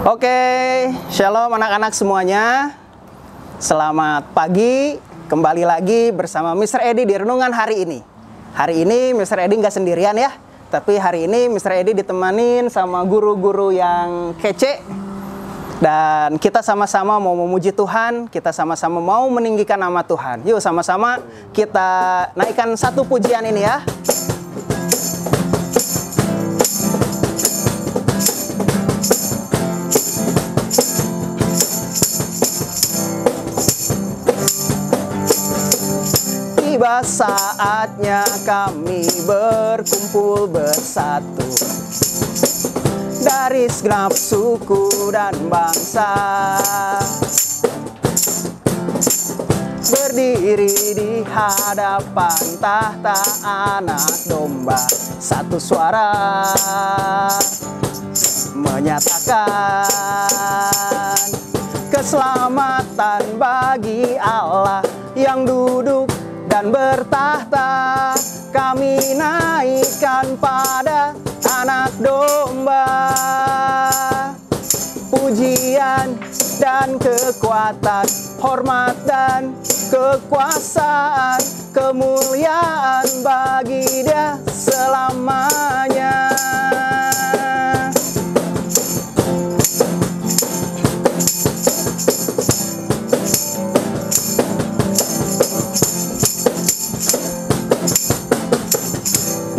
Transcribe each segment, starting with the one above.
Oke, shalom anak-anak semuanya. Selamat pagi, kembali lagi bersama Mr. Edi di renungan hari ini. Hari ini Mr. Edi nggak sendirian ya, tapi hari ini Mr. Edi ditemanin sama guru-guru yang kece. Dan kita sama-sama mau memuji Tuhan, kita sama-sama mau meninggikan nama Tuhan. Yuk sama-sama kita naikkan satu pujian ini ya. Tiba saatnya kami berkumpul bersatu dari segenap suku dan bangsa, berdiri di hadapan tahta Anak Domba, satu suara menyatakan keselamatan bagi Allah yang duduk dan bertahta. Kami naikkan pada Anak Domba pujian dan kekuatan, hormat dan kekuasaan, kemuliaan bagi Dia selamanya.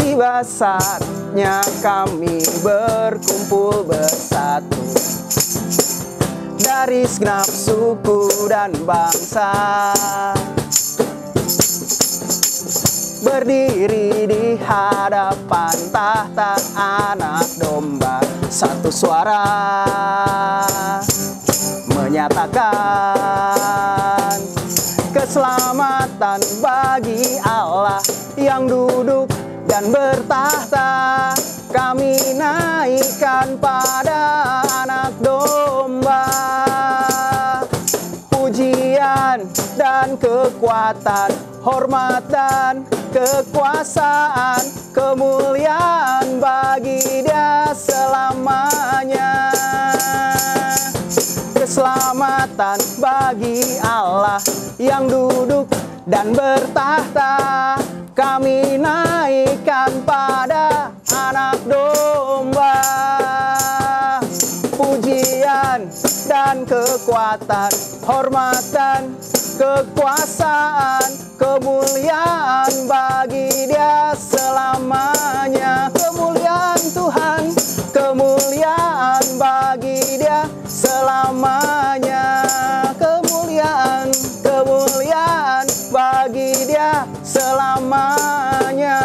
Tiba saatnya kami berkumpul bersatu dari segenap suku dan bangsa, berdiri di hadapan tahta Anak Domba, satu suara menyatakan keselamatan bagi Allah yang duduk dan bertahta. Kami naikkan pada Anak Domba pujian dan kekuatan, hormat dan kekuasaan, kemuliaan bagi Dia selamanya. Keselamatan bagi Allah yang duduk dan bertahta. Kami naikkan pada Anak Domba pujian dan kekuatan, hormat dan kekuasaan, kemuliaan bagi Dia selamanya. Kemuliaan Tuhan, kemuliaan bagi Dia selamanya. Kemuliaan, kemuliaan bagi Dia selamanya.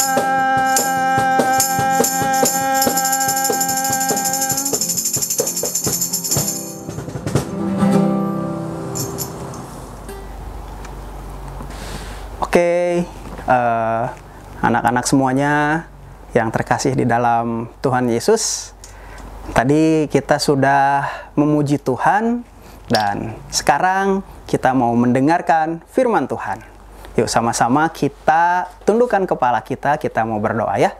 Oke, anak-anak semuanya yang terkasih di dalam Tuhan Yesus, tadi kita sudah memuji Tuhan dan sekarang kita mau mendengarkan firman Tuhan. Yuk sama-sama kita tundukkan kepala kita mau berdoa ya.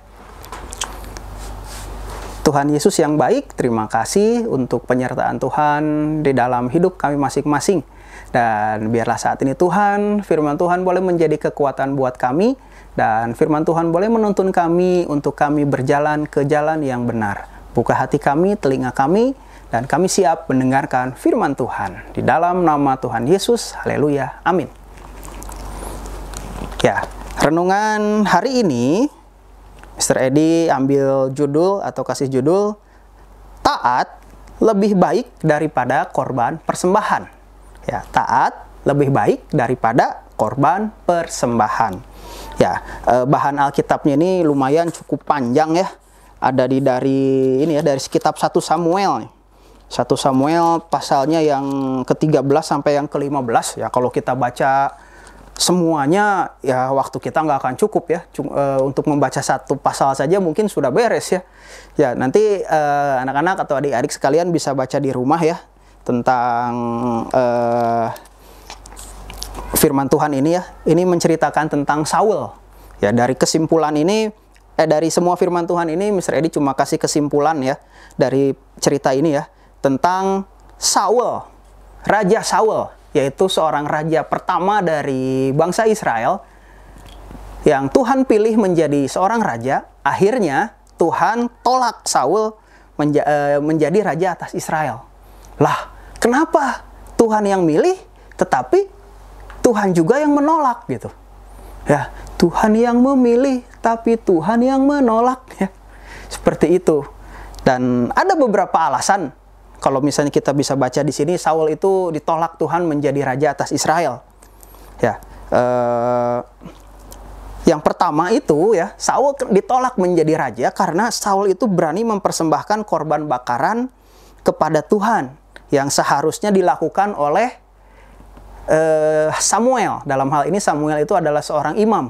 Tuhan Yesus yang baik, terima kasih untuk penyertaan Tuhan di dalam hidup kami masing-masing. Dan biarlah saat ini Tuhan, firman Tuhan boleh menjadi kekuatan buat kami. Dan firman Tuhan boleh menuntun kami untuk kami berjalan ke jalan yang benar. Buka hati kami, telinga kami, dan kami siap mendengarkan firman Tuhan. Di dalam nama Tuhan Yesus, haleluya, amin. Ya, renungan hari ini, Mr. Edi ambil judul atau kasih judul, taat lebih baik daripada korban persembahan. Ya, taat lebih baik daripada korban persembahan. Ya, bahan Alkitabnya ini lumayan cukup panjang ya. Ada dari kitab 1 Samuel. 1 Samuel pasalnya yang ke-13 sampai yang ke-15 ya. Kalau kita baca semuanya ya waktu kita nggak akan cukup ya. Untuk membaca satu pasal saja mungkin sudah beres ya. Ya, nanti anak-anak atau adik-adik sekalian bisa baca di rumah ya tentang firman Tuhan ini ya. Ini menceritakan tentang Saul. Ya, dari kesimpulan ini dari semua firman Tuhan ini Mr. Edi cuma kasih kesimpulan ya dari cerita ini ya. tentang Saul, Raja Saul, yaitu seorang raja pertama dari bangsa Israel yang Tuhan pilih menjadi seorang raja. Akhirnya Tuhan tolak Saul menjadi raja atas Israel. Lah, kenapa Tuhan yang milih tetapi Tuhan juga yang menolak gitu? Ya, Tuhan yang memilih tapi Tuhan yang menolak, ya. Seperti itu. Dan ada beberapa alasan. Kalau misalnya kita bisa baca di sini, Saul itu ditolak Tuhan menjadi raja atas Israel. Ya, yang pertama itu ya, Saul ditolak menjadi raja karena Saul itu berani mempersembahkan korban bakaran kepada Tuhan yang seharusnya dilakukan oleh Samuel. Dalam hal ini Samuel itu adalah seorang imam.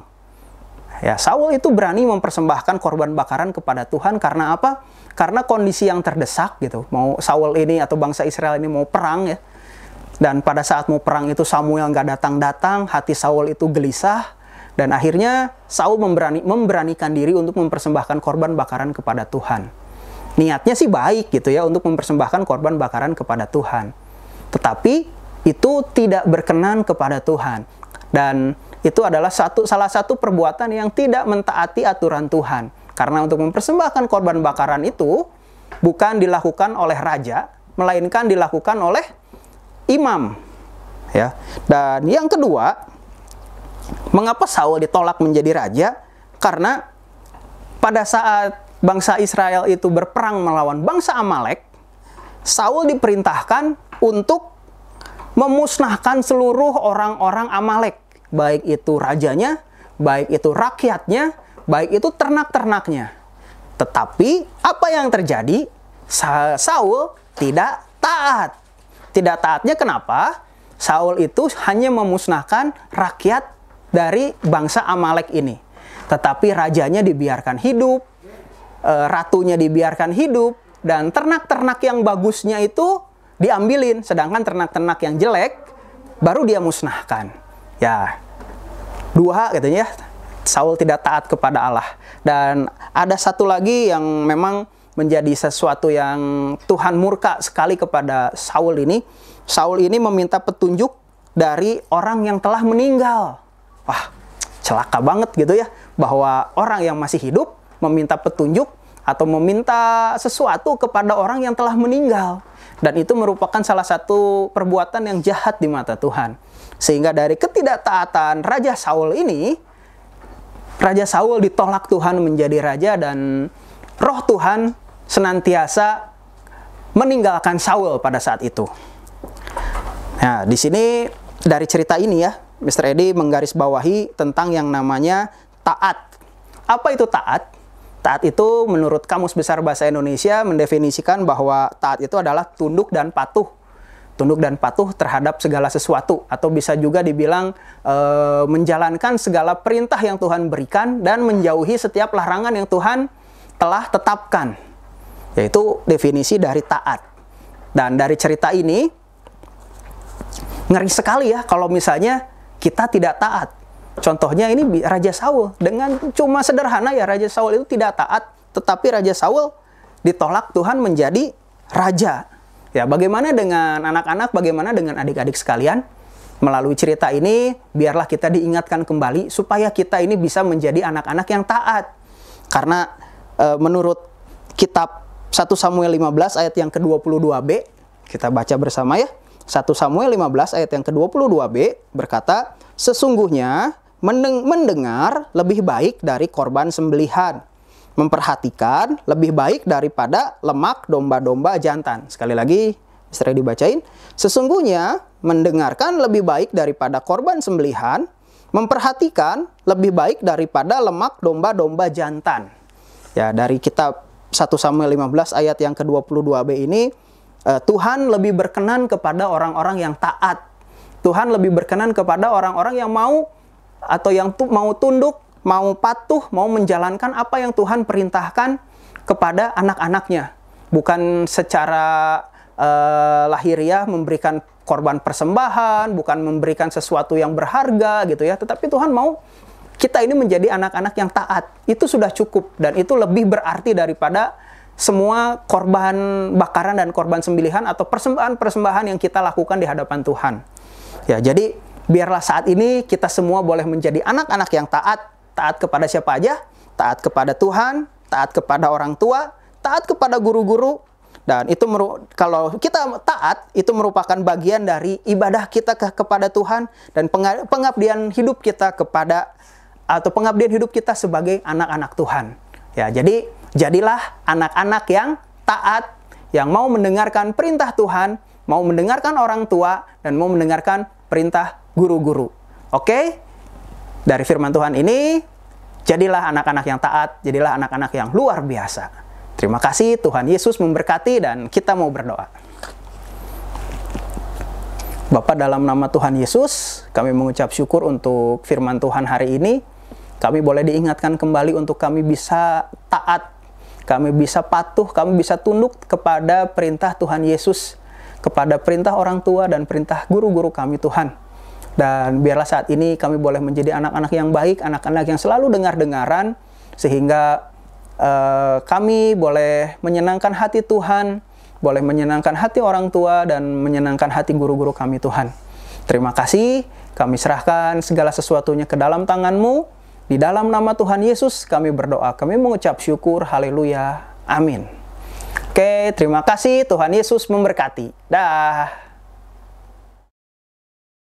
Ya, Saul itu berani mempersembahkan korban bakaran kepada Tuhan karena apa? Karena kondisi yang terdesak gitu. Mau Saul ini atau bangsa Israel ini mau perang ya. Dan pada saat mau perang itu Samuel nggak datang-datang, hati Saul itu gelisah. Dan akhirnya Saul memberanikan diri untuk mempersembahkan korban bakaran kepada Tuhan. Niatnya sih baik gitu ya, untuk mempersembahkan korban bakaran kepada Tuhan. Tetapi itu tidak berkenan kepada Tuhan. Dan itu adalah salah satu perbuatan yang tidak mentaati aturan Tuhan. Karena untuk mempersembahkan korban bakaran itu bukan dilakukan oleh raja, melainkan dilakukan oleh imam. Ya. Dan yang kedua, mengapa Saul ditolak menjadi raja? Karena pada saat bangsa Israel itu berperang melawan bangsa Amalek, Saul diperintahkan untuk memusnahkan seluruh orang-orang Amalek. Baik itu rajanya, baik itu rakyatnya, baik itu ternak-ternaknya. Tetapi apa yang terjadi? Saul tidak taat. Tidak taatnya kenapa? Saul itu hanya memusnahkan rakyat dari bangsa Amalek ini. Tetapi rajanya dibiarkan hidup, ratunya dibiarkan hidup, dan ternak-ternak yang bagusnya itu diambilin. Sedangkan ternak-ternak yang jelek baru dia musnahkan. Ya, dua katanya, Saul tidak taat kepada Allah. Dan ada satu lagi yang memang menjadi sesuatu yang Tuhan murka sekali kepada Saul ini. Saul ini meminta petunjuk dari orang yang telah meninggal. Wah, celaka banget gitu ya, bahwa orang yang masih hidup meminta petunjuk atau meminta sesuatu kepada orang yang telah meninggal. Dan itu merupakan salah satu perbuatan yang jahat di mata Tuhan. Sehingga dari ketidaktaatan Raja Saul ini, Raja Saul ditolak Tuhan menjadi raja dan roh Tuhan senantiasa meninggalkan Saul pada saat itu. Nah, di sini dari cerita ini ya, Mr. Edi menggarisbawahi tentang yang namanya taat. Apa itu taat? Taat itu menurut Kamus Besar Bahasa Indonesia mendefinisikan bahwa taat itu adalah tunduk dan patuh. Tunduk dan patuh terhadap segala sesuatu, atau bisa juga dibilang menjalankan segala perintah yang Tuhan berikan dan menjauhi setiap larangan yang Tuhan telah tetapkan. Yaitu definisi dari taat. Dan dari cerita ini ngeri sekali ya kalau misalnya kita tidak taat. Contohnya ini Raja Saul, dengan cuma sederhana ya, Raja Saul itu tidak taat, tetapi Raja Saul ditolak Tuhan menjadi raja. Ya, bagaimana dengan anak-anak, bagaimana dengan adik-adik sekalian? Melalui cerita ini, biarlah kita diingatkan kembali supaya kita ini bisa menjadi anak-anak yang taat. Karena menurut kitab 1 Samuel 15 ayat yang ke-22b, kita baca bersama ya. 1 Samuel 15 ayat yang ke-22b berkata, sesungguhnya mendengar lebih baik dari korban sembelihan, memperhatikan lebih baik daripada lemak domba-domba jantan. Sekali lagi, bisa dibacain. Sesungguhnya mendengarkan lebih baik daripada korban sembelihan, memperhatikan lebih baik daripada lemak domba-domba jantan. Ya, dari kitab 1 Samuel 15 ayat yang ke-22b ini, Tuhan lebih berkenan kepada orang-orang yang taat. Tuhan lebih berkenan kepada orang-orang yang mau atau yang mau tunduk, mau patuh, mau menjalankan apa yang Tuhan perintahkan kepada anak-anaknya. Bukan secara lahiriah memberikan korban persembahan, bukan memberikan sesuatu yang berharga gitu ya. Tetapi Tuhan mau kita ini menjadi anak-anak yang taat. Itu sudah cukup dan itu lebih berarti daripada semua korban bakaran dan korban sembelihan atau persembahan-persembahan yang kita lakukan di hadapan Tuhan. Ya, jadi biarlah saat ini kita semua boleh menjadi anak-anak yang taat. Taat kepada siapa aja? Taat kepada Tuhan, taat kepada orang tua, taat kepada guru-guru. Dan itu kalau kita taat, itu merupakan bagian dari ibadah kita kepada Tuhan dan pengabdian hidup kita pengabdian hidup kita sebagai anak-anak Tuhan. Ya, jadi jadilah anak-anak yang taat, yang mau mendengarkan perintah Tuhan, mau mendengarkan orang tua, dan mau mendengarkan perintah guru-guru. Oke? Dari firman Tuhan ini, jadilah anak-anak yang taat, jadilah anak-anak yang luar biasa. Terima kasih, Tuhan Yesus memberkati, dan kita mau berdoa. Bapa, dalam nama Tuhan Yesus, kami mengucap syukur untuk firman Tuhan hari ini. Kami boleh diingatkan kembali untuk kami bisa taat, kami bisa patuh, kami bisa tunduk kepada perintah Tuhan Yesus, kepada perintah orang tua dan perintah guru-guru kami, Tuhan. Dan biarlah saat ini kami boleh menjadi anak-anak yang baik, anak-anak yang selalu dengar-dengaran, sehingga kami boleh menyenangkan hati Tuhan, boleh menyenangkan hati orang tua, dan menyenangkan hati guru-guru kami, Tuhan. Terima kasih, kami serahkan segala sesuatunya ke dalam tangan-Mu. Di dalam nama Tuhan Yesus kami berdoa, kami mengucap syukur, haleluya, amin. Oke, terima kasih, Tuhan Yesus memberkati. Dah.